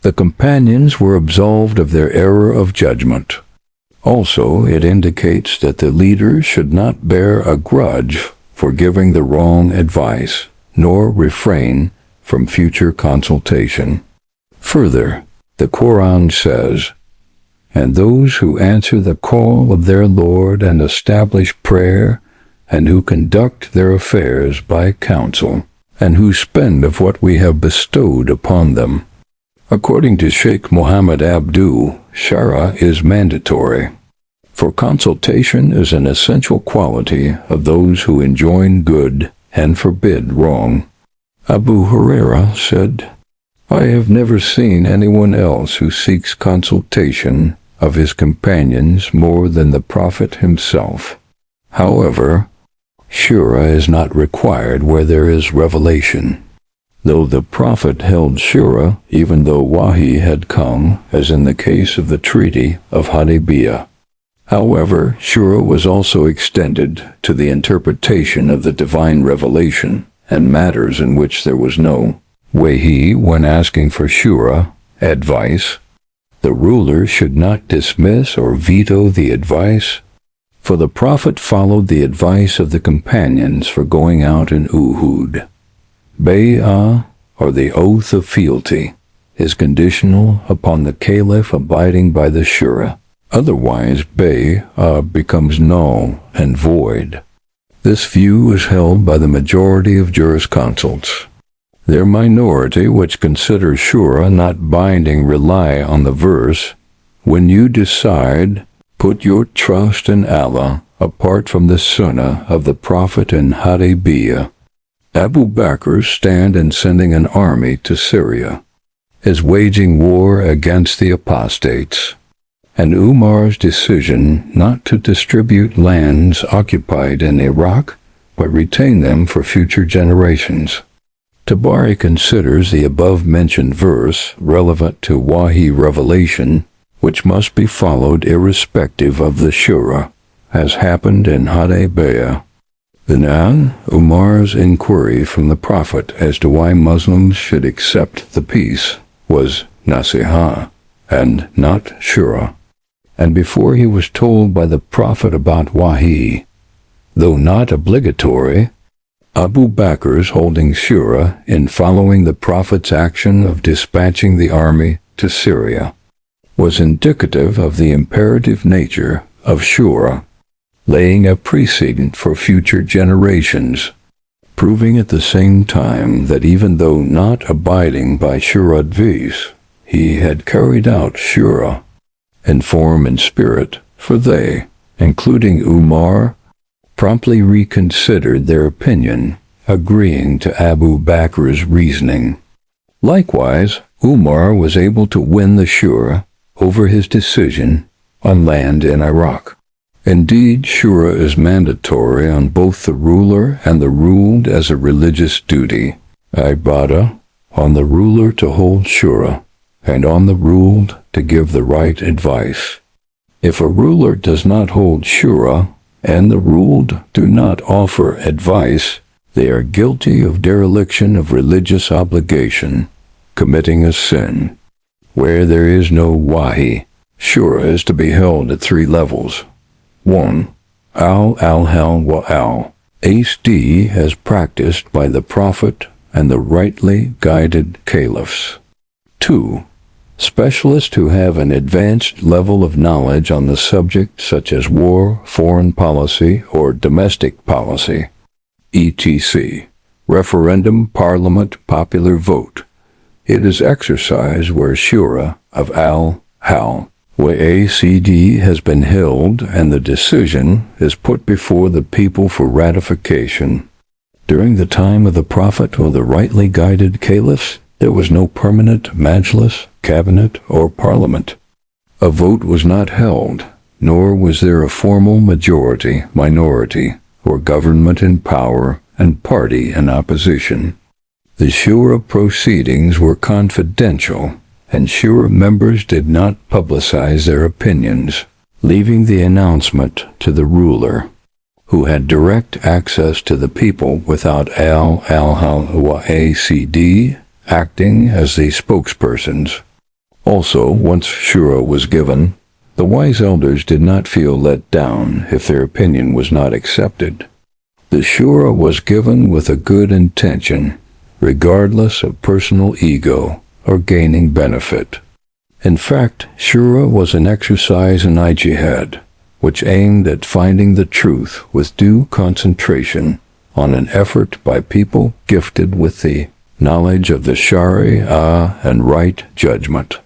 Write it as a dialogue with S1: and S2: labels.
S1: The companions were absolved of their error of judgment. Also, it indicates that the leader should not bear a grudge for giving the wrong advice, nor refrain from future consultation. Further, the Quran says, "And those who answer the call of their Lord and establish prayer, and who conduct their affairs by counsel, and who spend of what we have bestowed upon them." According to Sheikh Muhammad Abdu, shara is mandatory, for consultation is an essential quality of those who enjoin good and forbid wrong. Abu Huraira said, "I have never seen anyone else who seeks consultation of his companions more than the Prophet himself. However, shura is not required where there is revelation, though the Prophet held shura even though wahi had come, as in the case of the Treaty of Hudaybiyah. However, shura was also extended to the interpretation of the divine revelation and matters in which there was no wahi. When asking for shura, advice, the ruler should not dismiss or veto the advice, for the Prophet followed the advice of the companions for going out in Uhud. Bay'ah, or the oath of fealty, is conditional upon the caliph abiding by the shura. Otherwise, Bay'ah becomes null and void. This view is held by the majority of jurisconsults. Their minority, which consider shura not binding, rely on the verse, "When you decide, put your trust in Allah, apart from the sunnah of the Prophet in Hudaybiyah." Abu Bakr's stand in sending an army to Syria is waging war against the apostates, and Umar's decision not to distribute lands occupied in Iraq, but retain them for future generations. Tabari considers the above-mentioned verse relevant to wahi revelation, which must be followed irrespective of the shura, as happened in Hudaybiyah. Then Umar's inquiry from the Prophet as to why Muslims should accept the peace was nasiha, and not shura. And before he was told by the Prophet about wahi, though not obligatory, Abu Bakr's holding shura in following the Prophet's action of dispatching the army to Syria was indicative of the imperative nature of shura, laying a precedent for future generations, proving at the same time that even though not abiding by shura advice, he had carried out shura in form and spirit, for they, including Umar, promptly reconsidered their opinion, agreeing to Abu Bakr's reasoning. Likewise, Umar was able to win the shura over his decision on land in Iraq. Indeed, shura is mandatory on both the ruler and the ruled as a religious duty. Ibadah, on the ruler to hold shura, and on the ruled to give the right advice. If a ruler does not hold shura, and the ruled do not offer advice, they are guilty of dereliction of religious obligation, committing a sin. Where there is no wahi, shura is to be held at 3 levels. 1. Al-hal wa al. Asd as practiced by the Prophet and the rightly guided caliphs. 2. Specialists who have an advanced level of knowledge on the subject, such as war, foreign policy, or domestic policy, etc. Referendum, parliament, popular vote. It is exercised where shura of al-hal WACD has been held and the decision is put before the people for ratification. During the time of the Prophet or the rightly guided caliphs, there was no permanent majlis, cabinet, or parliament. A vote was not held, nor was there a formal majority, minority, or government in power and party in opposition. The shura proceedings were confidential, and shura members did not publicize their opinions, leaving the announcement to the ruler, who had direct access to the people without al-hal wa acd acting as the spokespersons. Also, once shura was given, the wise elders did not feel let down if their opinion was not accepted. The shura was given with a good intention, regardless of personal ego or gaining benefit. In fact, shura was an exercise in ijtihad, which aimed at finding the truth with due concentration on an effort by people gifted with the knowledge of the Sharia and right judgment.